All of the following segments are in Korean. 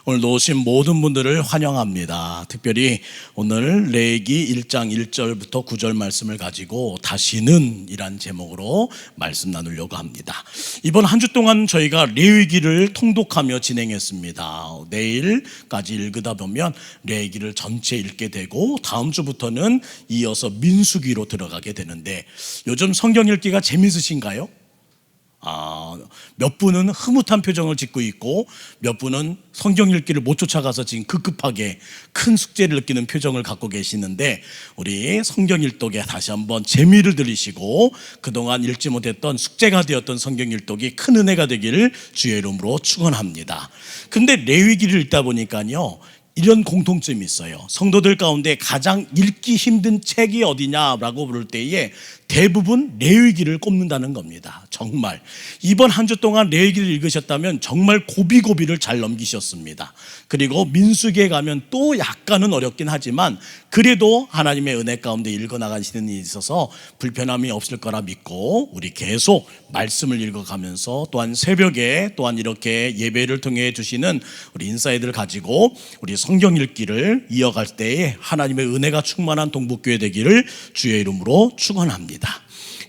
오늘도 오신 모든 분들을 환영합니다. 특별히 오늘 레위기 1장 1절부터 9절 말씀을 가지고 다시는 이란 제목으로 말씀 나누려고 합니다. 이번 한 주 동안 저희가 레위기를 통독하며 진행했습니다. 내일까지 읽다 보면 레위기를 전체 읽게 되고 다음 주부터는 이어서 민수기로 들어가게 되는데 요즘 성경 읽기가 재밌으신가요? 몇 분은 흐뭇한 표정을 짓고 있고 몇 분은 성경 읽기를 못 쫓아가서 지금 급급하게 큰 숙제를 느끼는 표정을 갖고 계시는데, 우리 성경 읽독에 다시 한번 재미를 들이시고 그동안 읽지 못했던 숙제가 되었던 성경 읽독이 큰 은혜가 되기를 주의 이름으로 축원합니다. 근데 레위기를 읽다 보니까요, 이런 공통점이 있어요. 성도들 가운데 가장 읽기 힘든 책이 어디냐라고 부를 때에 대부분 레위기를 꼽는다는 겁니다. 정말 이번 한 주 동안 레위기를 읽으셨다면 정말 고비고비를 잘 넘기셨습니다. 그리고 민수기에 가면 또 약간은 어렵긴 하지만 그래도 하나님의 은혜 가운데 읽어나가시는 일이 있어서 불편함이 없을 거라 믿고 우리 계속 말씀을 읽어가면서 또한 새벽에 또한 이렇게 예배를 통해 주시는 우리 인사이드를 가지고 우리 성경 읽기를 이어갈 때에 하나님의 은혜가 충만한 동북교회 되기를 주의 이름으로 축원합니다.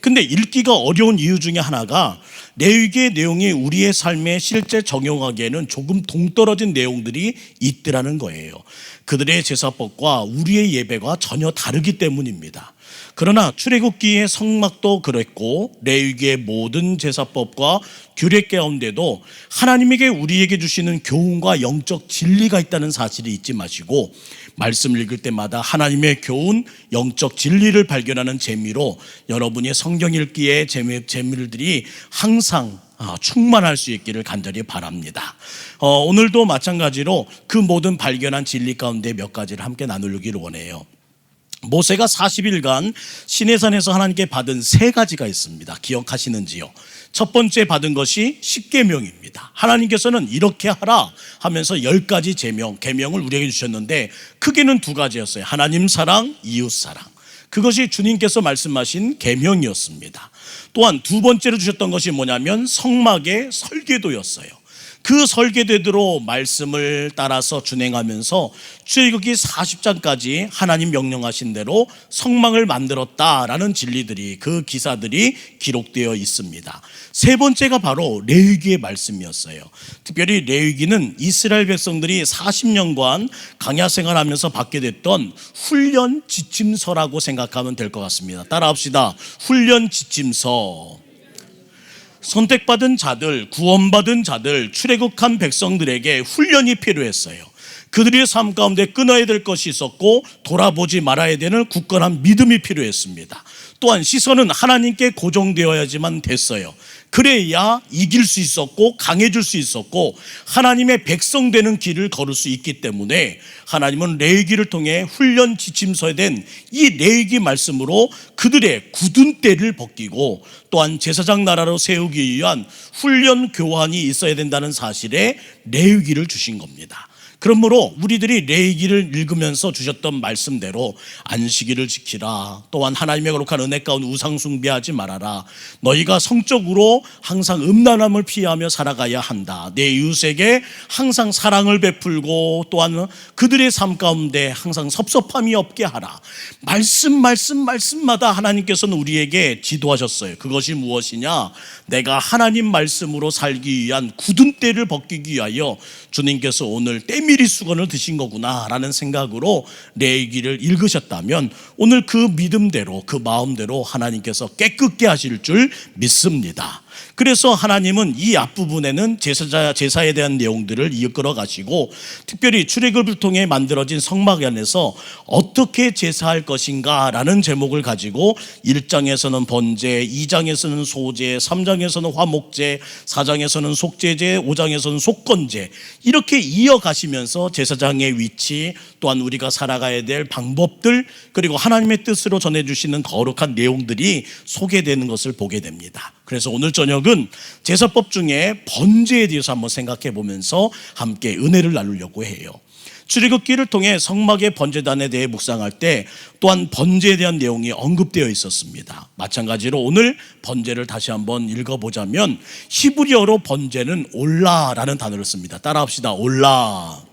근데 읽기가 어려운 이유 중에 하나가 레위기의 내용이 우리의 삶에 실제 적용하기에는 조금 동떨어진 내용들이 있더라는 거예요. 그들의 제사법과 우리의 예배가 전혀 다르기 때문입니다. 그러나 출애굽기의 성막도 그랬고 레위기의 모든 제사법과 규례 가운데도 하나님에게 우리에게 주시는 교훈과 영적 진리가 있다는 사실을 잊지 마시고 말씀을 읽을 때마다 하나님의 교훈, 영적 진리를 발견하는 재미로 여러분의 성경 읽기의 재미들이 항상 충만할 수 있기를 간절히 바랍니다. 오늘도 마찬가지로 그 모든 발견한 진리 가운데 몇 가지를 함께 나누기를 원해요. 모세가 40일간 시내산에서 하나님께 받은 3가지가 있습니다. 기억하시는지요? 첫 번째 받은 것이 십계명입니다. 하나님께서는 이렇게 하라 하면서 10가지 계명을 우리에게 주셨는데 크게는 2가지였어요. 하나님 사랑, 이웃 사랑. 그것이 주님께서 말씀하신 계명이었습니다. 또한 2번째로 주셨던 것이 뭐냐면 성막의 설계도였어요. 그 설계대로 말씀을 따라서 준행하면서 출애굽기 40장까지 하나님 명령하신 대로 성막을 만들었다라는 진리들이, 그 기사들이 기록되어 있습니다. 3번째가 바로 레위기의 말씀이었어요. 특별히 레위기는 이스라엘 백성들이 40년간 광야 생활하면서 받게 됐던 훈련 지침서라고 생각하면 될 것 같습니다. 따라합시다. 훈련 지침서. 선택받은 자들, 구원받은 자들, 출애굽한 백성들에게 훈련이 필요했어요. 그들의 삶 가운데 끊어야 될 것이 있었고 돌아보지 말아야 되는 굳건한 믿음이 필요했습니다. 또한 시선은 하나님께 고정되어야지만 됐어요. 그래야 이길 수 있었고 강해질 수 있었고 하나님의 백성 되는 길을 걸을 수 있기 때문에 하나님은 레위기를 통해 훈련 지침서에 된 이 레위기 말씀으로 그들의 굳은 때를 벗기고 또한 제사장 나라로 세우기 위한 훈련 교환이 있어야 된다는 사실에 레위기를 주신 겁니다. 그러므로 우리들이 레위기를 읽으면서 주셨던 말씀대로 안식일을 지키라, 또한 하나님의 거룩한 은혜 가운데 우상 숭배하지 말아라, 너희가 성적으로 항상 음란함을 피하며 살아가야 한다, 내 이웃에게 항상 사랑을 베풀고 또한 그들의 삶 가운데 항상 섭섭함이 없게 하라. 말씀마다 하나님께서는 우리에게 지도하셨어요. 그것이 무엇이냐? 내가 하나님 말씀으로 살기 위한 굳은 때를 벗기기 위하여 주님께서 오늘 때밀이 수건을 드신 거구나 라는 생각으로 레위기를 읽으셨다면 오늘 그 믿음대로, 그 마음대로 하나님께서 깨끗게 하실 줄 믿습니다. 그래서 하나님은 이 앞부분에는 제사에 대한 내용들을 이끌어 가시고 특별히 출애굽을 통해 만들어진 성막 안에서 어떻게 제사할 것인가 라는 제목을 가지고 1장에서는 번제, 2장에서는 소제, 3장에서는 화목제, 4장에서는 속제제, 5장에서는 속건제, 이렇게 이어가시면서 제사장의 위치, 또한 우리가 살아가야 될 방법들, 그리고 하나님의 뜻으로 전해주시는 거룩한 내용들이 소개되는 것을 보게 됩니다. 그래서 오늘 저녁은 제사법 중에 번제에 대해서 한번 생각해 보면서 함께 은혜를 나누려고 해요. 출애굽기를 통해 성막의 번제단에 대해 묵상할 때 또한 번제에 대한 내용이 언급되어 있었습니다. 마찬가지로 오늘 번제를 다시 한번 읽어보자면 히브리어로 번제는 올라라는 단어를 씁니다. 따라합시다. 올라.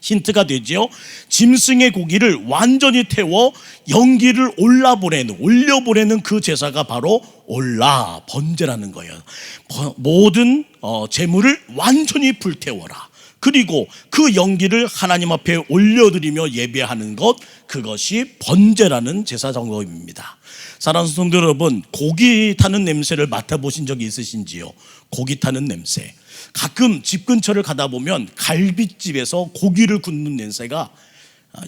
힌트가 되죠. 짐승의 고기를 완전히 태워 연기를 올려보내는 그 제사가 바로 올라 번제라는 거예요. 모든 제물을 완전히 불태워라. 그리고 그 연기를 하나님 앞에 올려드리며 예배하는 것, 그것이 번제라는 제사 정법입니다. 사랑하는 성도 여러분, 고기 타는 냄새를 맡아보신 적이 있으신지요? 고기 타는 냄새. 가끔 집 근처를 가다 보면 갈비집에서 고기를 굽는 냄새가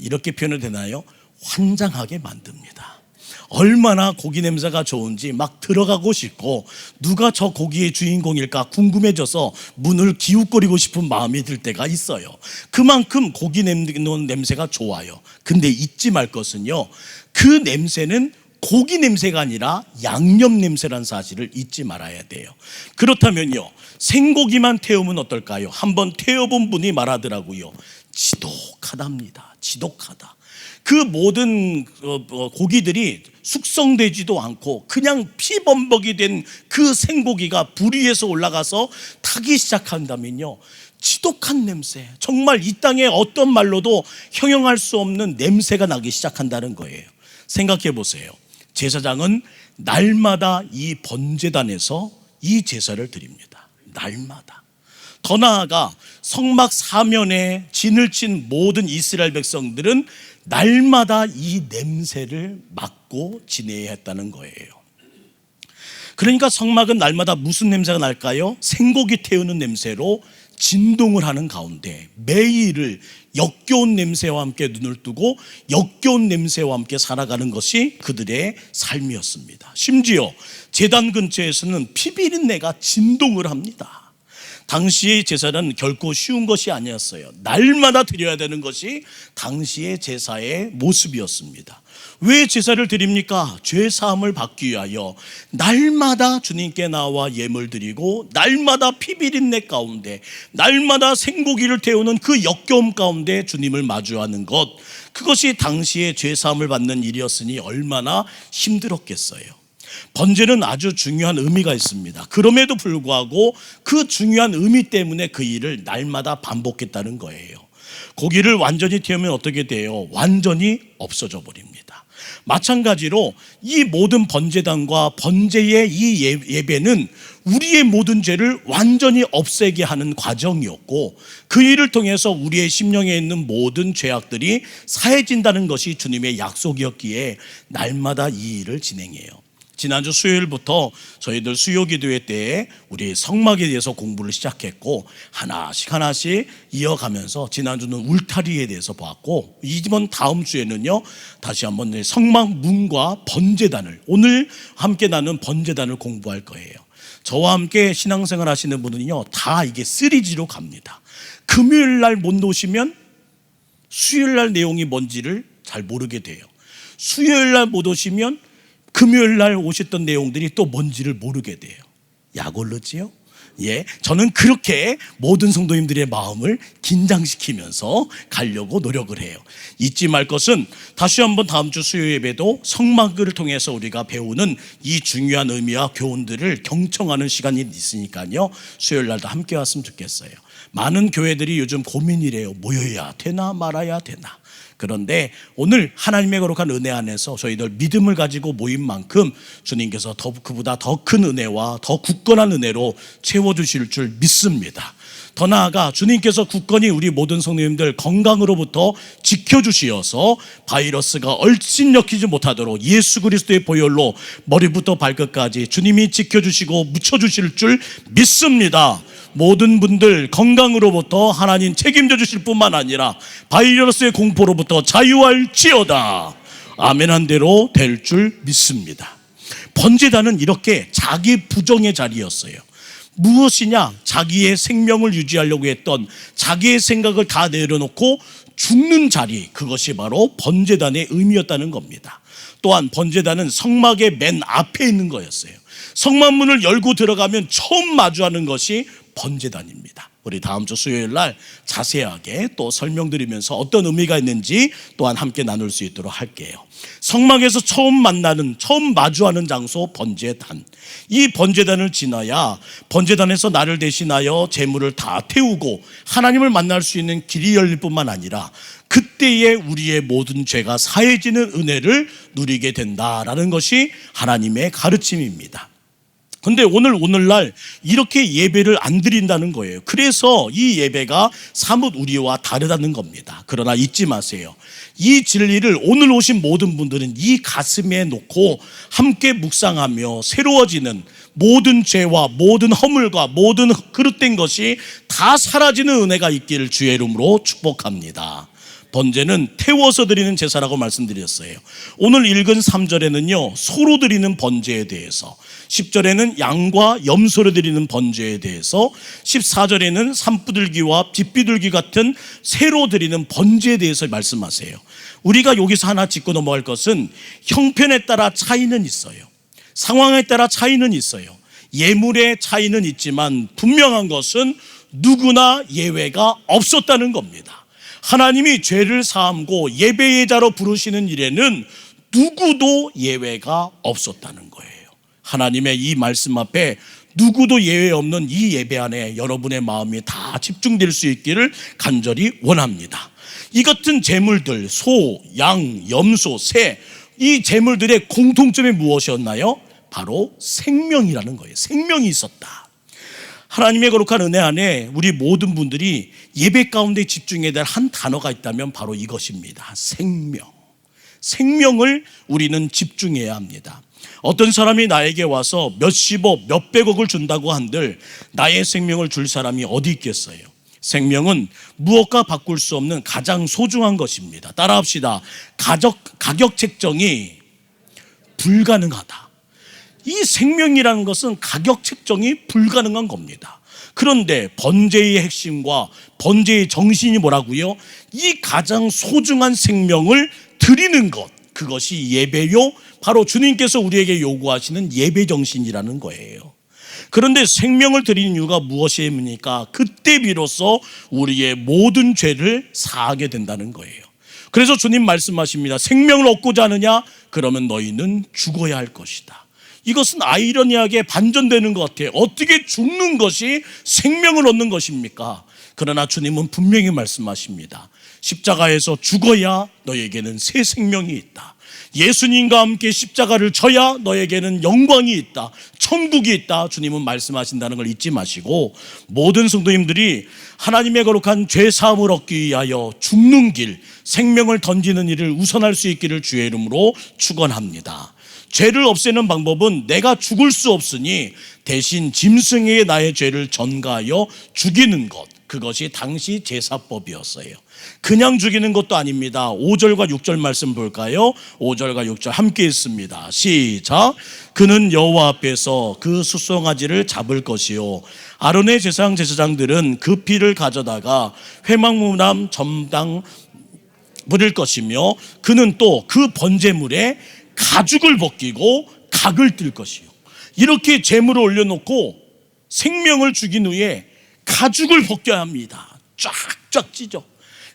이렇게 표현이 되나요? 환장하게 만듭니다. 얼마나 고기 냄새가 좋은지 막 들어가고 싶고 누가 저 고기의 주인공일까 궁금해져서 문을 기웃거리고 싶은 마음이 들 때가 있어요. 그만큼 고기 냄새가 좋아요. 근데 잊지 말 것은요, 그 냄새는 고기 냄새가 아니라 양념 냄새란 사실을 잊지 말아야 돼요. 그렇다면요, 생고기만 태우면 어떨까요? 한번 태워본 분이 말하더라고요. 지독하답니다. 지독하다. 그 모든 고기들이 숙성되지도 않고 그냥 피범벅이 된 그 생고기가 불 위에서 올라가서 타기 시작한다면요, 지독한 냄새, 정말 이 땅에 어떤 말로도 형용할 수 없는 냄새가 나기 시작한다는 거예요. 생각해 보세요. 제사장은 날마다 이 번제단에서 이 제사를 드립니다. 날마다. 더 나아가 성막 사면에 진을 친 모든 이스라엘 백성들은 날마다 이 냄새를 맡고 지내야 했다는 거예요. 그러니까 성막은 날마다 무슨 냄새가 날까요? 생고기 태우는 냄새로 진동을 하는 가운데 매일을 역겨운 냄새와 함께 눈을 뜨고 역겨운 냄새와 함께 살아가는 것이 그들의 삶이었습니다. 심지어 제단 근처에서는 피비린내가 진동을 합니다. 당시의 제사는 결코 쉬운 것이 아니었어요. 날마다 드려야 되는 것이 당시의 제사의 모습이었습니다. 왜 제사를 드립니까? 죄 사함을 받기 위하여 날마다 주님께 나와 예물 드리고 날마다 피비린내 가운데 날마다 생고기를 태우는 그 역겨움 가운데 주님을 마주하는 것, 그것이 당시의 죄 사함을 받는 일이었으니 얼마나 힘들었겠어요. 번제는 아주 중요한 의미가 있습니다. 그럼에도 불구하고 그 중요한 의미 때문에 그 일을 날마다 반복했다는 거예요. 고기를 완전히 태우면 어떻게 돼요? 완전히 없어져 버립니다. 마찬가지로 이 모든 번제단과 번제의 이 예배는 우리의 모든 죄를 완전히 없애게 하는 과정이었고, 그 일을 통해서 우리의 심령에 있는 모든 죄악들이 사해진다는 것이 주님의 약속이었기에 날마다 이 일을 진행해요. 지난주 수요일부터 저희들 수요기도회 때에 우리 성막에 대해서 공부를 시작했고 하나씩 이어가면서 지난주는 울타리에 대해서 보았고 이번 다음 주에는요 다시 한번 성막 문과 번제단을, 오늘 함께 나눈 번제단을 공부할 거예요. 저와 함께 신앙생활 하시는 분은요 다 이게 시리즈로 갑니다. 금요일 날 못 오시면 수요일 날 내용이 뭔지를 잘 모르게 돼요. 수요일 날 못 오시면 금요일 날 오셨던 내용들이 또 뭔지를 모르게 돼요. 약올르지요? 예, 저는 그렇게 모든 성도님들의 마음을 긴장시키면서 가려고 노력을 해요. 잊지 말 것은 다시 한번 다음 주 수요 예배도 성막을 통해서 우리가 배우는 이 중요한 의미와 교훈들을 경청하는 시간이 있으니까요 수요일 날도 함께 왔으면 좋겠어요. 많은 교회들이 요즘 고민이래요. 모여야 되나 말아야 되나. 그런데 오늘 하나님의 거룩한 은혜 안에서 저희들 믿음을 가지고 모인 만큼 주님께서 그보다 더 큰 은혜와 더 굳건한 은혜로 채워주실 줄 믿습니다. 더 나아가 주님께서 굳건히 우리 모든 성도님들 건강으로부터 지켜주시어서 바이러스가 얼씬엮이지 못하도록 예수 그리스도의 보혈로 머리부터 발끝까지 주님이 지켜주시고 묻혀주실 줄 믿습니다. 모든 분들 건강으로부터 하나님 책임져 주실 뿐만 아니라 바이러스의 공포로부터 자유할지어다. 아멘한 대로 될 줄 믿습니다. 번제단은 이렇게 자기 부정의 자리였어요. 무엇이냐? 자기의 생명을 유지하려고 했던 자기의 생각을 다 내려놓고 죽는 자리, 그것이 바로 번제단의 의미였다는 겁니다. 또한 번제단은 성막의 맨 앞에 있는 거였어요. 성막문을 열고 들어가면 처음 마주하는 것이 번제단입니다. 우리 다음 주 수요일 날 자세하게 또 설명드리면서 어떤 의미가 있는지 또한 함께 나눌 수 있도록 할게요. 성막에서 처음 마주하는 장소 번제단. 이 번제단을 지나야 번제단에서 나를 대신하여 제물을 다 태우고 하나님을 만날 수 있는 길이 열릴 뿐만 아니라 그때에 우리의 모든 죄가 사해지는 은혜를 누리게 된다라는 것이 하나님의 가르침입니다. 근데 오늘날 이렇게 예배를 안 드린다는 거예요. 그래서 이 예배가 사뭇 우리와 다르다는 겁니다. 그러나 잊지 마세요. 이 진리를 오늘 오신 모든 분들은 이 가슴에 놓고 함께 묵상하며 새로워지는 모든 죄와 모든 허물과 모든 그릇된 것이 다 사라지는 은혜가 있기를 주의 이름으로 축복합니다. 번제는 태워서 드리는 제사라고 말씀드렸어요. 오늘 읽은 3절에는요 소로 드리는 번제에 대해서, 10절에는 양과 염소로 드리는 번제에 대해서, 14절에는 산비둘기와 뒷비둘기 같은 새로 드리는 번제에 대해서 말씀하세요. 우리가 여기서 하나 짚고 넘어갈 것은 형편에 따라 차이는 있어요. 상황에 따라 차이는 있어요. 예물의 차이는 있지만 분명한 것은 누구나 예외가 없었다는 겁니다. 하나님이 죄를 사함고 예배의 자로 부르시는 일에는 누구도 예외가 없었다는 거예요. 하나님의 이 말씀 앞에 누구도 예외 없는 이 예배 안에 여러분의 마음이 다 집중될 수 있기를 간절히 원합니다. 이 같은 제물들, 소, 양, 염소, 새, 이 제물들의 공통점이 무엇이었나요? 바로 생명이라는 거예요. 생명이 있었다. 하나님의 거룩한 은혜 안에 우리 모든 분들이 예배 가운데 집중해야 될 한 단어가 있다면 바로 이것입니다. 생명. 생명을 우리는 집중해야 합니다. 어떤 사람이 나에게 와서 몇십억, 몇백억을 준다고 한들 나의 생명을 줄 사람이 어디 있겠어요? 생명은 무엇과 바꿀 수 없는 가장 소중한 것입니다. 따라합시다. 가격 책정이 불가능하다. 이 생명이라는 것은 가격 책정이 불가능한 겁니다. 그런데 번제의 핵심과 번제의 정신이 뭐라고요? 이 가장 소중한 생명을 드리는 것, 그것이 예배요, 바로 주님께서 우리에게 요구하시는 예배 정신이라는 거예요. 그런데 생명을 드리는 이유가 무엇입니까? 그때 비로소 우리의 모든 죄를 사하게 된다는 거예요. 그래서 주님 말씀하십니다. 생명을 얻고자 하느냐? 그러면 너희는 죽어야 할 것이다. 이것은 아이러니하게 반전되는 것 같아요. 어떻게 죽는 것이 생명을 얻는 것입니까? 그러나 주님은 분명히 말씀하십니다. 십자가에서 죽어야 너에게는 새 생명이 있다. 예수님과 함께 십자가를 져야 너에게는 영광이 있다. 천국이 있다. 주님은 말씀하신다는 걸 잊지 마시고, 모든 성도님들이 하나님의 거룩한 죄 사함을 얻기 위하여 죽는 길, 생명을 던지는 일을 우선할 수 있기를 주의 이름으로 축원합니다. 죄를 없애는 방법은 내가 죽을 수 없으니 대신 짐승에게 나의 죄를 전가하여 죽이는 것, 그것이 당시 제사법이었어요. 그냥 죽이는 것도 아닙니다. 5절과 6절 말씀 볼까요? 5절과 6절 함께 읽습니다. 시작. 그는 여호와 앞에서 그 숫송아지를 잡을 것이요, 아론의 제사장들은 그 피를 가져다가 회막문 전당 뿌릴 것이며, 그는 또 그 번제물에 가죽을 벗기고 각을 뜰 것이요. 이렇게 제물을 올려놓고 생명을 죽인 후에 가죽을 벗겨야 합니다. 쫙쫙 찢어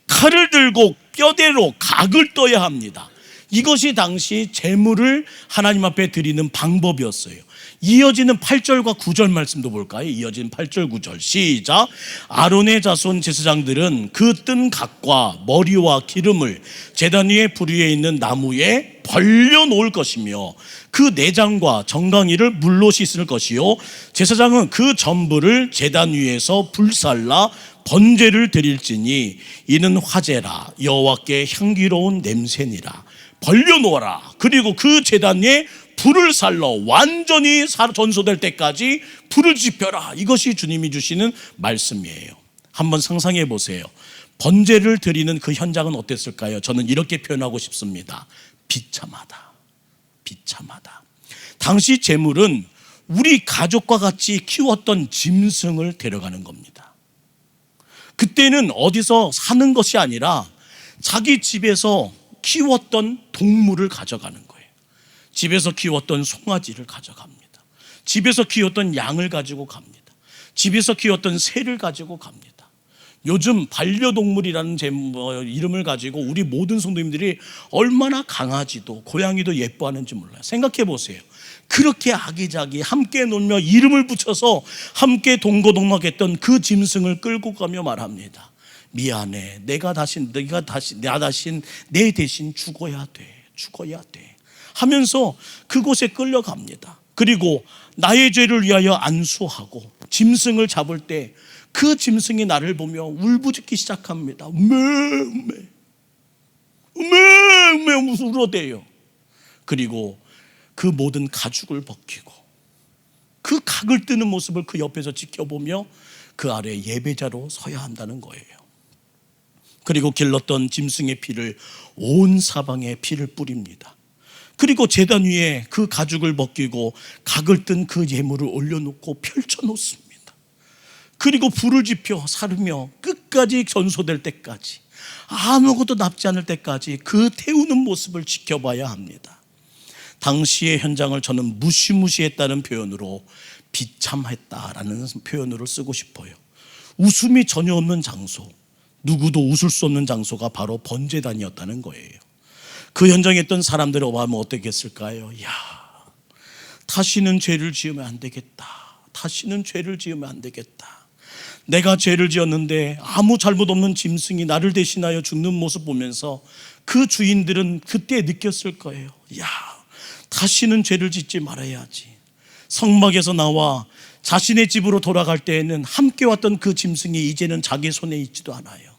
칼을 들고 뼈대로 각을 떠야 합니다. 이것이 당시 제물을 하나님 앞에 드리는 방법이었어요. 이어지는 8절과 9절 말씀도 볼까요? 이어진 8절 9절 시작. 아론의 자손 제사장들은 그 뜬 각과 머리와 기름을 제단 위에 불 위에 있는 나무에 벌려 놓을 것이며, 그 내장과 정강이를 물로 씻을 것이요, 제사장은 그 전부를 제단 위에서 불살라 번제를 드릴지니 이는 화제라, 여호와께 향기로운 냄새니라. 벌려 놓아라. 그리고 그 제단 위에 불을 살러 완전히 전소될 때까지 불을 지펴라. 이것이 주님이 주시는 말씀이에요. 한번 상상해 보세요. 번제를 드리는 그 현장은 어땠을까요? 저는 이렇게 표현하고 싶습니다. 비참하다. 비참하다. 당시 제물은 우리 가족과 같이 키웠던 짐승을 데려가는 겁니다. 그때는 어디서 사는 것이 아니라 자기 집에서 키웠던 동물을 가져가는 거예요. 집에서 키웠던 송아지를 가져갑니다. 집에서 키웠던 양을 가지고 갑니다. 집에서 키웠던 새를 가지고 갑니다. 요즘 반려동물이라는 이름을 가지고 우리 모든 성도님들이 얼마나 강아지도 고양이도 예뻐하는지 몰라요. 생각해 보세요. 그렇게 아기자기 함께 놀며 이름을 붙여서 함께 동고동락했던 그 짐승을 끌고 가며 말합니다. 미안해. 내 대신 죽어야 돼 하면서 그곳에 끌려갑니다. 그리고 나의 죄를 위하여 안수하고 짐승을 잡을 때 그 짐승이 나를 보며 울부짖기 시작합니다. 우메 울어대요. 그리고 그 모든 가죽을 벗기고 그 각을 뜨는 모습을 그 옆에서 지켜보며 그 아래 예배자로 서야 한다는 거예요. 그리고 길렀던 짐승의 피를 온 사방에 피를 뿌립니다. 그리고 제단 위에 그 가죽을 벗기고 각을 뜬 그 예물을 올려놓고 펼쳐놓습니다. 그리고 불을 지펴 사르며 끝까지 전소될 때까지, 아무것도 남지 않을 때까지 그 태우는 모습을 지켜봐야 합니다. 당시의 현장을 저는 무시무시했다는 표현으로 비참했다라는 표현으로 쓰고 싶어요. 웃음이 전혀 없는 장소, 누구도 웃을 수 없는 장소가 바로 번제단이었다는 거예요. 그 현장에 있던 사람들을 보면 어떻게 했을까요? 다시는 죄를 지으면 안 되겠다. 다시는 죄를 지으면 안 되겠다. 내가 죄를 지었는데 아무 잘못 없는 짐승이 나를 대신하여 죽는 모습 보면서 그 주인들은 그때 느꼈을 거예요. 다시는 죄를 짓지 말아야지. 성막에서 나와 자신의 집으로 돌아갈 때에는 함께 왔던 그 짐승이 이제는 자기 손에 있지도 않아요.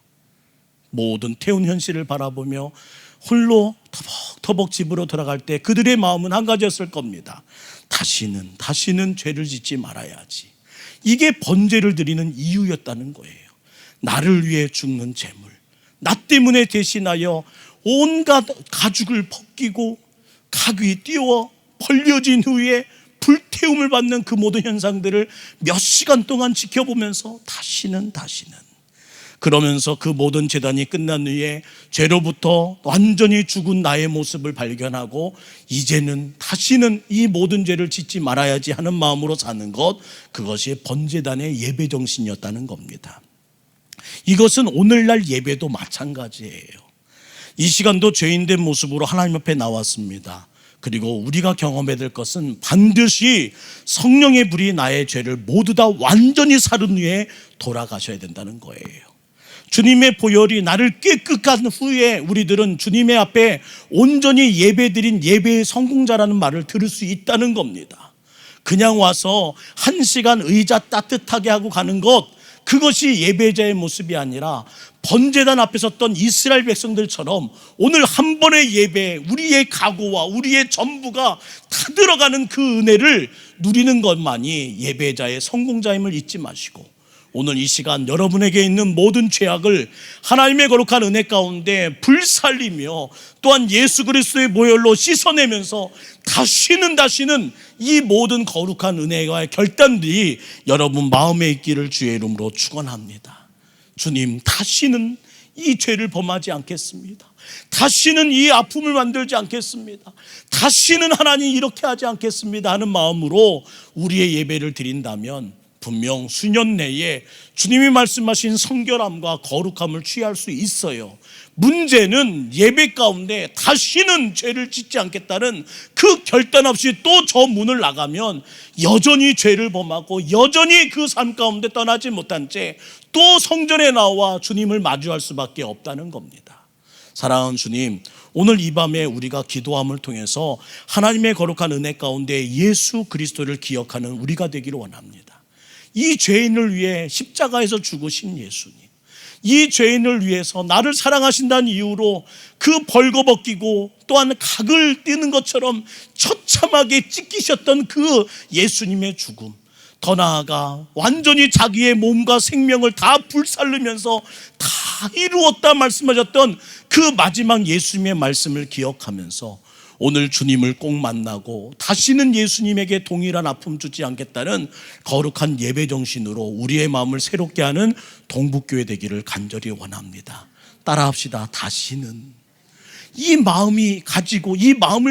모든 태운 현실을 바라보며 홀로 터벅터벅 집으로 돌아갈 때 그들의 마음은 한 가지였을 겁니다. 다시는 죄를 짓지 말아야지. 이게 번제를 드리는 이유였다는 거예요. 나를 위해 죽는 제물, 나 때문에 대신하여 온갖 가죽을 벗기고 각이 띄워 벌려진 후에 불태움을 받는 그 모든 현상들을 몇 시간 동안 지켜보면서 다시는 그러면서 그 모든 제단이 끝난 후에 죄로부터 완전히 죽은 나의 모습을 발견하고 이제는 다시는 이 모든 죄를 짓지 말아야지 하는 마음으로 사는 것, 그것이 번제단의 예배 정신이었다는 겁니다. 이것은 오늘날 예배도 마찬가지예요. 이 시간도 죄인된 모습으로 하나님 앞에 나왔습니다. 그리고 우리가 경험해야 될 것은 반드시 성령의 불이 나의 죄를 모두 다 완전히 사른 후에 돌아가셔야 된다는 거예요. 주님의 보혈이 나를 깨끗한 후에 우리들은 주님의 앞에 온전히 예배드린 예배의 성공자라는 말을 들을 수 있다는 겁니다. 그냥 와서 1시간 의자 따뜻하게 하고 가는 것, 그것이 예배자의 모습이 아니라 번제단 앞에 섰던 이스라엘 백성들처럼 오늘 한 번의 예배, 우리의 각오와 우리의 전부가 다 들어가는 그 은혜를 누리는 것만이 예배자의 성공자임을 잊지 마시고, 오늘 이 시간 여러분에게 있는 모든 죄악을 하나님의 거룩한 은혜 가운데 불살리며 또한 예수 그리스도의 보혈로 씻어내면서 다시는 이 모든 거룩한 은혜와의 결단들이 여러분 마음에 있기를 주의 이름으로 축원합니다. 주님, 다시는 이 죄를 범하지 않겠습니다. 다시는 이 아픔을 만들지 않겠습니다. 다시는 하나님 이렇게 하지 않겠습니다 하는 마음으로 우리의 예배를 드린다면 분명 수년 내에 주님이 말씀하신 성결함과 거룩함을 취할 수 있어요. 문제는 예배 가운데 다시는 죄를 짓지 않겠다는 그 결단 없이 또 저 문을 나가면 여전히 죄를 범하고 여전히 그 삶 가운데 떠나지 못한 채 또 성전에 나와 주님을 마주할 수밖에 없다는 겁니다. 사랑하는 주님, 오늘 이 밤에 우리가 기도함을 통해서 하나님의 거룩한 은혜 가운데 예수 그리스도를 기억하는 우리가 되기를 원합니다. 이 죄인을 위해 십자가에서 죽으신 예수님, 이 죄인을 위해서 나를 사랑하신다는 이유로 그 벌거벗기고 또한 각을 띄는 것처럼 처참하게 찢기셨던 그 예수님의 죽음, 더 나아가 완전히 자기의 몸과 생명을 다 불살르면서 다 이루었다 말씀하셨던 그 마지막 예수님의 말씀을 기억하면서 오늘 주님을 꼭 만나고 다시는 예수님에게 동일한 아픔 주지 않겠다는 거룩한 예배 정신으로 우리의 마음을 새롭게 하는 동북교회 되기를 간절히 원합니다. 따라합시다. 다시는. 이 마음을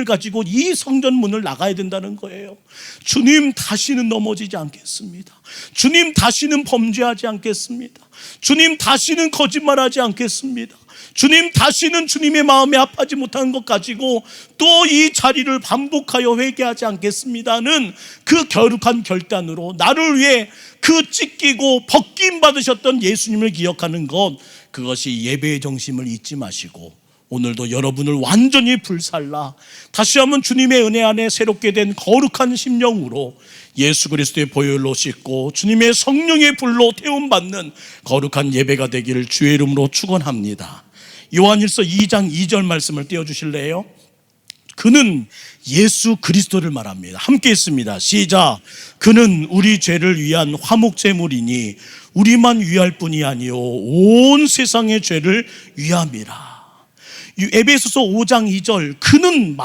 가지고 이 성전 문을 나가야 된다는 거예요. 주님, 다시는 넘어지지 않겠습니다. 주님, 다시는 범죄하지 않겠습니다. 주님, 다시는 거짓말하지 않겠습니다. 주님, 다시는 주님의 마음에 합하지 못한 것 가지고 또 이 자리를 반복하여 회개하지 않겠습니다는 그 거룩한 결단으로 나를 위해 그 찢기고 벗김 받으셨던 예수님을 기억하는 것, 그것이 예배의 정심을 잊지 마시고 오늘도 여러분을 완전히 불살라 다시 한번 주님의 은혜 안에 새롭게 된 거룩한 심령으로 예수 그리스도의 보혈로 씻고 주님의 성령의 불로 태움받는 거룩한 예배가 되기를 주의 이름으로 축원합니다. 요한일서 2장 2절 말씀을 띄워주실래요? 그는 예수 그리스도를 말합니다. 함께 읽습니다. 시작. 그는 우리 죄를 위한 화목제물이니 우리만 위할 뿐이 아니요 온 세상의 죄를 위함이라. 에베소서 5장 2절, 그는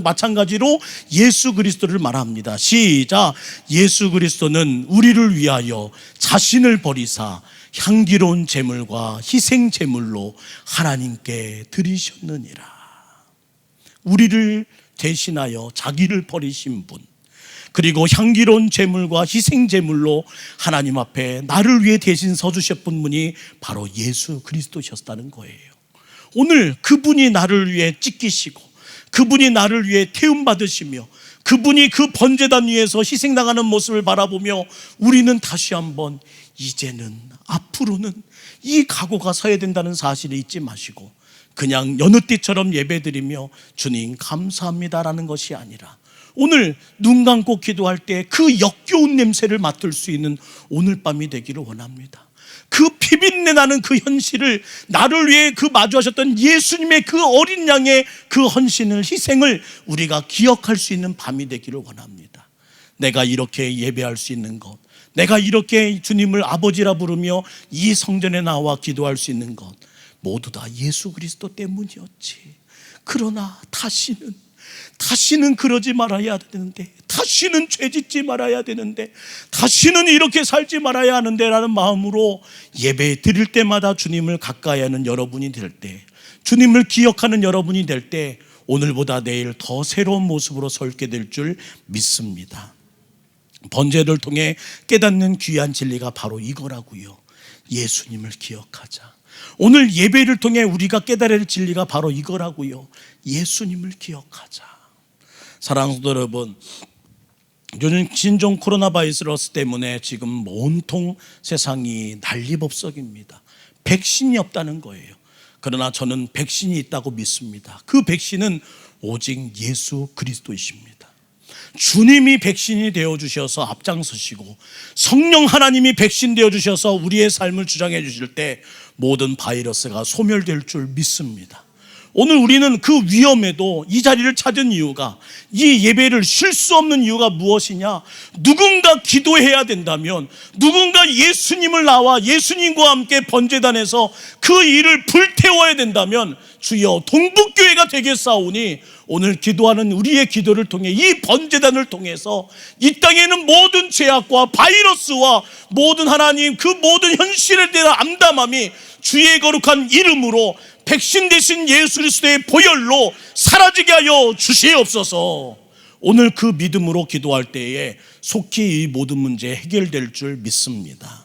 마찬가지로 예수 그리스도를 말합니다. 시작. 예수 그리스도는 우리를 위하여 자신을 버리사 향기로운 제물과 희생 제물로 하나님께 드리셨느니라. 우리를 대신하여 자기를 버리신 분, 그리고 향기로운 제물과 희생 제물로 하나님 앞에 나를 위해 대신 서주셨던 분이 바로 예수 그리스도셨다는 거예요. 오늘 그분이 나를 위해 찢기시고 그분이 나를 위해 태움받으시며 그분이 그 번제단 위에서 희생당하는 모습을 바라보며 우리는 다시 한번 이제는 앞으로는 이 각오가 서야 된다는 사실을 잊지 마시고 그냥 여느 때처럼 예배드리며 주님 감사합니다라는 것이 아니라 오늘 눈 감고 기도할 때 그 역겨운 냄새를 맡을 수 있는 오늘 밤이 되기를 원합니다. 그 피비린내 나는 그 현실을 나를 위해 그 마주하셨던 예수님의 그 어린 양의 그 헌신을, 희생을 우리가 기억할 수 있는 밤이 되기를 원합니다. 내가 이렇게 예배할 수 있는 것, 내가 이렇게 주님을 아버지라 부르며 이 성전에 나와 기도할 수 있는 것 모두 다 예수 그리스도 때문이었지. 그러나 다시는 그러지 말아야 되는데, 다시는 죄짓지 말아야 되는데, 다시는 이렇게 살지 말아야 하는데 라는 마음으로 예배 드릴 때마다 주님을 가까이 하는 여러분이 될 때, 주님을 기억하는 여러분이 될 때 오늘보다 내일 더 새로운 모습으로 설게 될 줄 믿습니다. 번제를 통해 깨닫는 귀한 진리가 바로 이거라고요. 예수님을 기억하자. 오늘 예배를 통해 우리가 깨달을 진리가 바로 이거라고요. 예수님을 기억하자. 사랑하는 성도 여러분, 요즘 신종 코로나 바이러스 때문에 지금 온통 세상이 난리법석입니다. 백신이 없다는 거예요. 그러나 저는 백신이 있다고 믿습니다. 그 백신은 오직 예수 그리스도이십니다. 주님이 백신이 되어주셔서 앞장서시고 성령 하나님이 백신 되어주셔서 우리의 삶을 주장해 주실 때 모든 바이러스가 소멸될 줄 믿습니다. 오늘 우리는 그 위험에도 이 자리를 찾은 이유가, 이 예배를 쉴 수 없는 이유가 무엇이냐? 누군가 기도해야 된다면, 누군가 예수님을 나와 예수님과 함께 번제단에서 그 일을 불태워야 된다면 주여 동북교회가 되겠사오니 오늘 기도하는 우리의 기도를 통해, 이 번제단을 통해서 이 땅에는 모든 죄악과 바이러스와 모든 하나님 그 모든 현실에 대한 암담함이 주의 거룩한 이름으로 백신 대신 예수 그리스도의 보혈로 사라지게 하여 주시옵소서. 오늘 그 믿음으로 기도할 때에 속히 이 모든 문제 해결될 줄 믿습니다.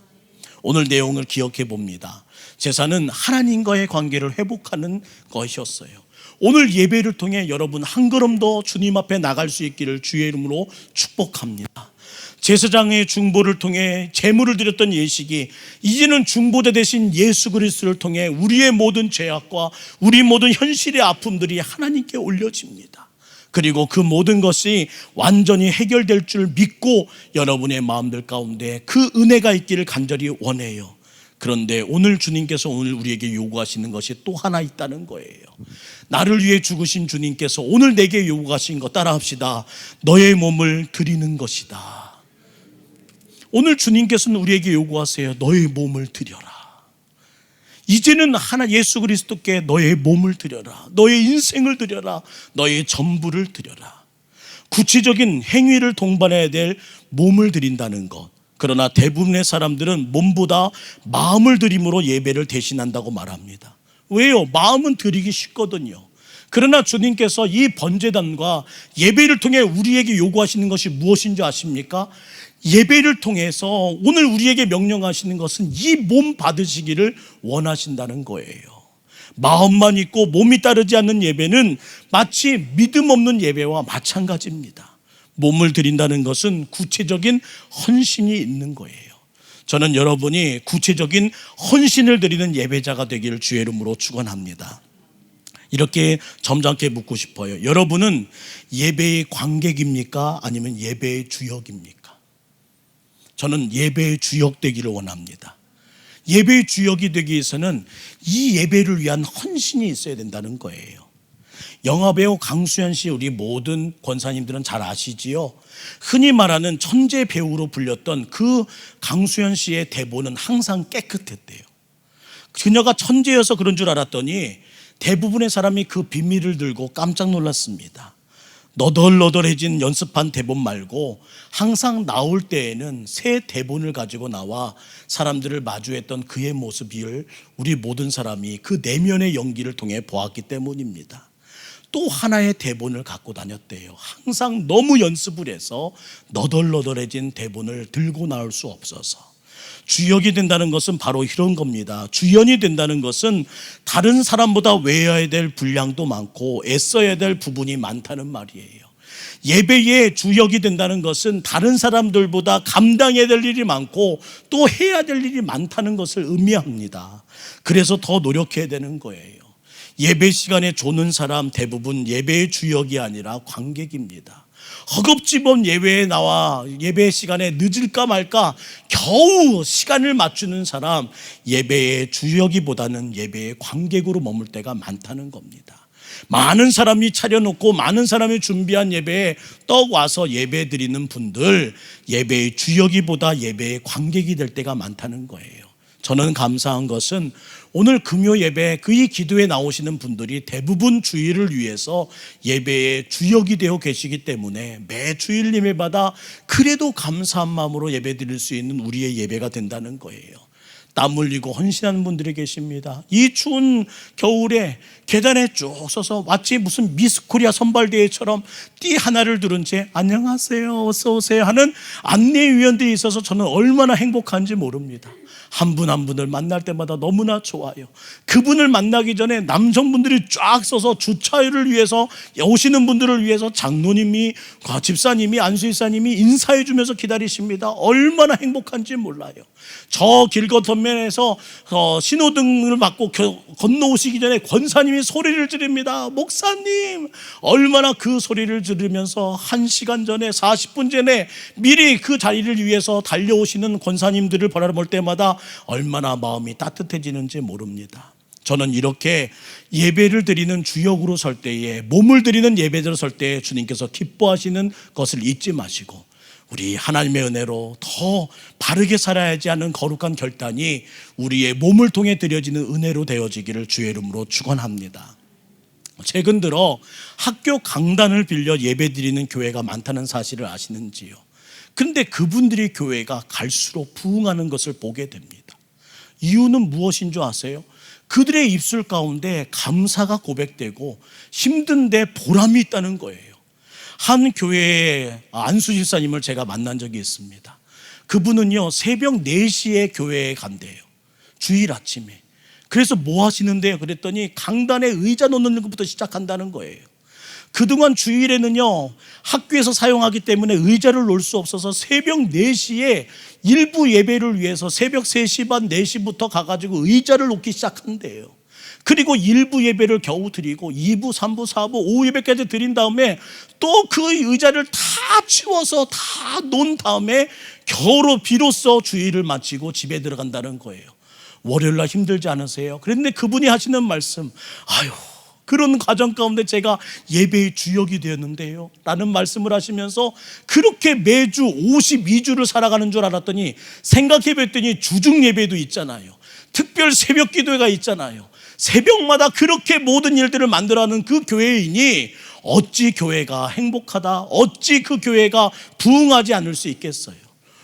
오늘 내용을 기억해 봅니다. 제사는 하나님과의 관계를 회복하는 것이었어요. 오늘 예배를 통해 여러분 한 걸음 더 주님 앞에 나갈 수 있기를 주의 이름으로 축복합니다. 제사장의 중보를 통해 제물을 드렸던 예식이 이제는 중보자 대신 예수 그리스도를 통해 우리의 모든 죄악과 우리 모든 현실의 아픔들이 하나님께 올려집니다. 그리고 그 모든 것이 완전히 해결될 줄 믿고 여러분의 마음들 가운데 그 은혜가 있기를 간절히 원해요. 그런데 오늘 주님께서 오늘 우리에게 요구하시는 것이 또 하나 있다는 거예요. 나를 위해 죽으신 주님께서 오늘 내게 요구하신 것 따라합시다. 너의 몸을 드리는 것이다. 오늘 주님께서는 우리에게 요구하세요. 너의 몸을 드려라. 이제는 예수 그리스도께 너의 몸을 드려라. 너의 인생을 드려라. 너의 전부를 드려라. 구체적인 행위를 동반해야 될 몸을 드린다는 것. 그러나 대부분의 사람들은 몸보다 마음을 드림으로 예배를 대신한다고 말합니다. 왜요? 마음은 드리기 쉽거든요. 그러나 주님께서 이 번제단과 예배를 통해 우리에게 요구하시는 것이 무엇인지 아십니까? 예배를 통해서 오늘 우리에게 명령하시는 것은 이 몸 받으시기를 원하신다는 거예요. 마음만 있고 몸이 따르지 않는 예배는 마치 믿음 없는 예배와 마찬가지입니다. 몸을 드린다는 것은 구체적인 헌신이 있는 거예요. 저는 여러분이 구체적인 헌신을 드리는 예배자가 되기를 주의 이름으로 축원합니다. 이렇게 점잖게 묻고 싶어요. 여러분은 예배의 관객입니까? 아니면 예배의 주역입니까? 저는 예배의 주역 되기를 원합니다. 예배의 주역이 되기 위해서는 이 예배를 위한 헌신이 있어야 된다는 거예요. 영화배우 강수현 씨 우리 모든 권사님들은 잘 아시지요? 흔히 말하는 천재 배우로 불렸던 그 강수현 씨의 대본은 항상 깨끗했대요. 그녀가 천재여서 그런 줄 알았더니 대부분의 사람이 그 비밀을 들고 깜짝 놀랐습니다. 너덜너덜해진 연습한 대본 말고 항상 나올 때에는 새 대본을 가지고 나와 사람들을 마주했던 그의 모습을 우리 모든 사람이 그 내면의 연기를 통해 보았기 때문입니다. 또 하나의 대본을 갖고 다녔대요. 항상 너무 연습을 해서 너덜너덜해진 대본을 들고 나올 수 없어서. 주역이 된다는 것은 바로 이런 겁니다. 주연이 된다는 것은 다른 사람보다 외워야 될 분량도 많고 애써야 될 부분이 많다는 말이에요. 예배의 주역이 된다는 것은 다른 사람들보다 감당해야 될 일이 많고 또 해야 될 일이 많다는 것을 의미합니다. 그래서 더 노력해야 되는 거예요. 예배 시간에 조는 사람 대부분 예배의 주역이 아니라 관객입니다. 허겁지겁 예배에 나와 예배 시간에 늦을까 말까 겨우 시간을 맞추는 사람, 예배의 주역이보다는 예배의 관객으로 머물 때가 많다는 겁니다. 많은 사람이 차려놓고 많은 사람이 준비한 예배에 떡 와서 예배 드리는 분들, 예배의 주역이보다 예배의 관객이 될 때가 많다는 거예요. 저는 감사한 것은 오늘 금요 예배 그 기도에 나오시는 분들이 대부분 주일을 위해서 예배의 주역이 되어 계시기 때문에 매 주일 예배마다 그래도 감사한 마음으로 예배 드릴 수 있는 우리의 예배가 된다는 거예요. 땀 흘리고 헌신하는 분들이 계십니다. 이 추운 겨울에 계단에 쭉 서서 마치 무슨 미스코리아 선발대회처럼 띠 하나를 두른 채 안녕하세요 어서 오세요 하는 안내위원들이 있어서 저는 얼마나 행복한지 모릅니다. 한 분 한 분을 만날 때마다 너무나 좋아요. 그분을 만나기 전에 남성분들이 쫙 서서 주차를 위해서 오시는 분들을 위해서 장로님이 집사님이 안수집사님이 인사해 주면서 기다리십니다. 얼마나 행복한지 몰라요. 저 길 건너면에서 신호등을 맞고 건너오시기 전에 권사님이 소리를 지릅니다. 목사님, 얼마나 그 소리를 들으면서 1시간 전에 40분 전에 미리 그 자리를 위해서 달려오시는 권사님들을 바라볼 때마다 얼마나 마음이 따뜻해지는지 모릅니다. 저는 이렇게 예배를 드리는 주역으로 설 때에, 몸을 드리는 예배자로 설 때에 주님께서 기뻐하시는 것을 잊지 마시고 우리 하나님의 은혜로 더 바르게 살아야지 하는 거룩한 결단이 우리의 몸을 통해 드려지는 은혜로 되어지기를 주의 이름으로 축원합니다. 최근 들어 학교 강단을 빌려 예배드리는 교회가 많다는 사실을 아시는지요? 그런데 그분들이 교회가 갈수록 부흥하는 것을 보게 됩니다. 이유는 무엇인 줄 아세요? 그들의 입술 가운데 감사가 고백되고 힘든데 보람이 있다는 거예요. 한 교회의 안수 집사님을 제가 만난 적이 있습니다. 그분은요 새벽 4시에 교회에 간대요. 주일 아침에. 그래서 뭐 하시는데요? 그랬더니 강단에 의자 놓는 것부터 시작한다는 거예요. 그동안 주일에는요 학교에서 사용하기 때문에 의자를 놓을 수 없어서 새벽 4시에 일부 예배를 위해서 새벽 3시 반 4시부터 가가지고 의자를 놓기 시작한대요. 그리고 일부 예배를 겨우 드리고 2부 3부 4부 오후 예배까지 드린 다음에 또 그 의자를 다 치워서 다 놓은 다음에 겨우로 비로소 주일을 마치고 집에 들어간다는 거예요. 월요일날 힘들지 않으세요? 그런데 그분이 하시는 말씀, 아유 그런 과정 가운데 제가 예배의 주역이 되었는데요 라는 말씀을 하시면서 그렇게 매주 52주를 살아가는 줄 알았더니 생각해 봤더니 주중 예배도 있잖아요. 특별 새벽 기도회가 있잖아요. 새벽마다 그렇게 모든 일들을 만들어가는 그 교회인이 어찌 교회가 행복하다, 어찌 그 교회가 부흥하지 않을 수 있겠어요?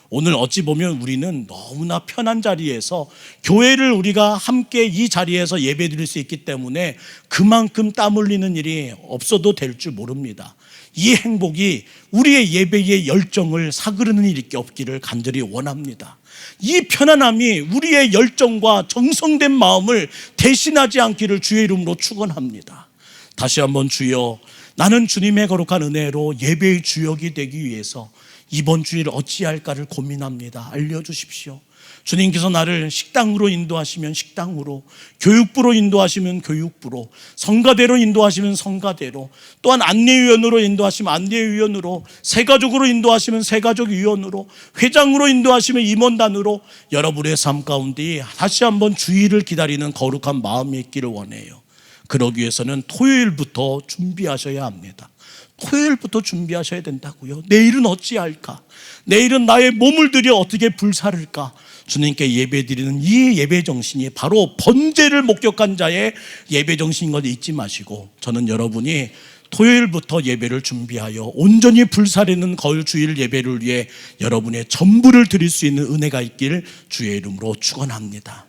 오늘 어찌 보면 우리는 너무나 편한 자리에서 교회를 우리가 함께 이 자리에서 예배 드릴 수 있기 때문에 그만큼 땀 흘리는 일이 없어도 될 줄 모릅니다. 이 행복이 우리의 예배의 열정을 사그르는 일이 없기를 간절히 원합니다. 이 편안함이 우리의 열정과 정성된 마음을 대신하지 않기를 주의 이름으로 축원합니다. 다시 한번 주여, 나는 주님의 거룩한 은혜로 예배의 주역이 되기 위해서 이번 주일 어찌할까를 고민합니다. 알려주십시오. 주님께서 나를 식당으로 인도하시면 식당으로, 교육부로 인도하시면 교육부로, 성가대로 인도하시면 성가대로, 또한 안내위원으로 인도하시면 안내위원으로, 새가족으로 인도하시면 새가족위원으로, 회장으로 인도하시면 임원단으로 여러분의 삶 가운데 다시 한번 주의를 기다리는 거룩한 마음이 있기를 원해요. 그러기 위해서는 토요일부터 준비하셔야 합니다. 토요일부터 준비하셔야 된다고요. 내일은 어찌할까? 내일은 나의 몸을 들여 어떻게 불사를까? 주님께 예배드리는 이 예배 정신이 바로 번제를 목격한 자의 예배 정신인 걸 잊지 마시고, 저는 여러분이 토요일부터 예배를 준비하여 온전히 불사르는 거울 주일 예배를 위해 여러분의 전부를 드릴 수 있는 은혜가 있길 주의 이름으로 축원합니다.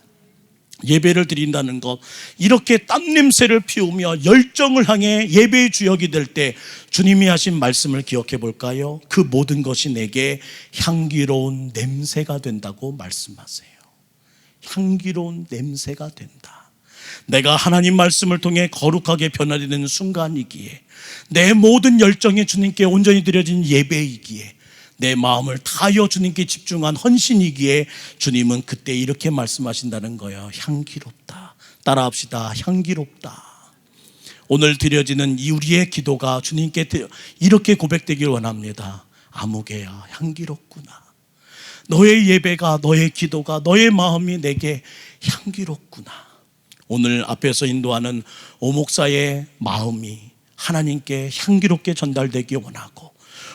예배를 드린다는 것, 이렇게 땀 냄새를 피우며 열정을 향해 예배의 주역이 될 때 주님이 하신 말씀을 기억해 볼까요? 그 모든 것이 내게 향기로운 냄새가 된다고 말씀하세요. 향기로운 냄새가 된다. 내가 하나님 말씀을 통해 거룩하게 변화되는 순간이기에, 내 모든 열정이 주님께 온전히 드려진 예배이기에, 내 마음을 다하여 주님께 집중한 헌신이기에 주님은 그때 이렇게 말씀하신다는 거예요. 향기롭다. 따라합시다. 향기롭다. 오늘 드려지는 이 우리의 기도가 주님께 이렇게 고백되길 원합니다. 아무개야, 향기롭구나. 너의 예배가, 너의 기도가, 너의 마음이 내게 향기롭구나. 오늘 앞에서 인도하는 오목사의 마음이 하나님께 향기롭게 전달되기 원하고,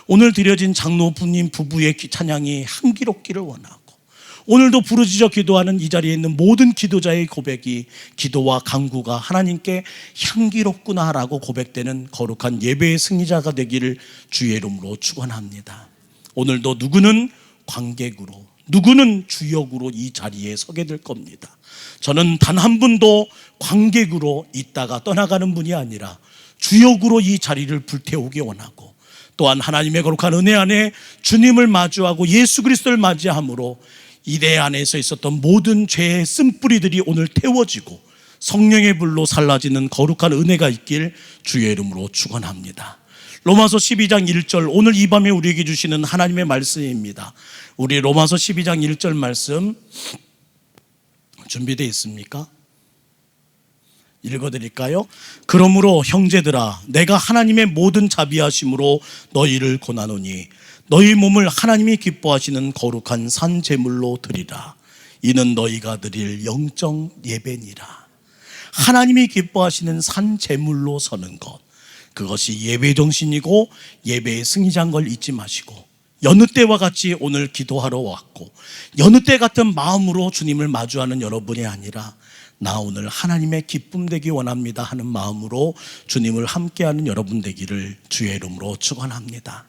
오늘 드려진 장로부님 부부의 찬양이 향기롭기를 원하고, 오늘도 부르짖어 기도하는 이 자리에 있는 모든 기도자의 고백이, 기도와 간구가 하나님께 향기롭구나라고 고백되는 거룩한 예배의 승리자가 되기를 주의 이름으로 축원합니다. 오늘도 누구는 관객으로, 누구는 주역으로 이 자리에 서게 될 겁니다. 저는 단 한 분도 관객으로 있다가 떠나가는 분이 아니라 주역으로 이 자리를 불태우기 원하고, 또한 하나님의 거룩한 은혜 안에 주님을 마주하고 예수 그리스도를 맞이함으로 이 내 안에서 있었던 모든 죄의 쓴뿌리들이 오늘 태워지고 성령의 불로 살라지는 거룩한 은혜가 있길 주의 이름으로 축원합니다. 로마서 12장 1절, 오늘 이 밤에 우리에게 주시는 하나님의 말씀입니다. 우리 로마서 12장 1절 말씀 준비되어 있습니까? 읽어드릴까요? 그러므로 형제들아, 내가 하나님의 모든 자비하심으로 너희를 권하노니 너희 몸을 하나님이 기뻐하시는 거룩한 산 제물로 드리라. 이는 너희가 드릴 영적 예배니라. 하나님이 기뻐하시는 산 제물로 서는 것, 그것이 예배 정신이고 예배의 승리자인 걸 잊지 마시고, 여느 때와 같이 오늘 기도하러 왔고 여느 때 같은 마음으로 주님을 마주하는 여러분이 아니라, 나 오늘 하나님의 기쁨 되기 원합니다 하는 마음으로 주님을 함께하는 여러분 되기를 주의 이름으로 축원합니다.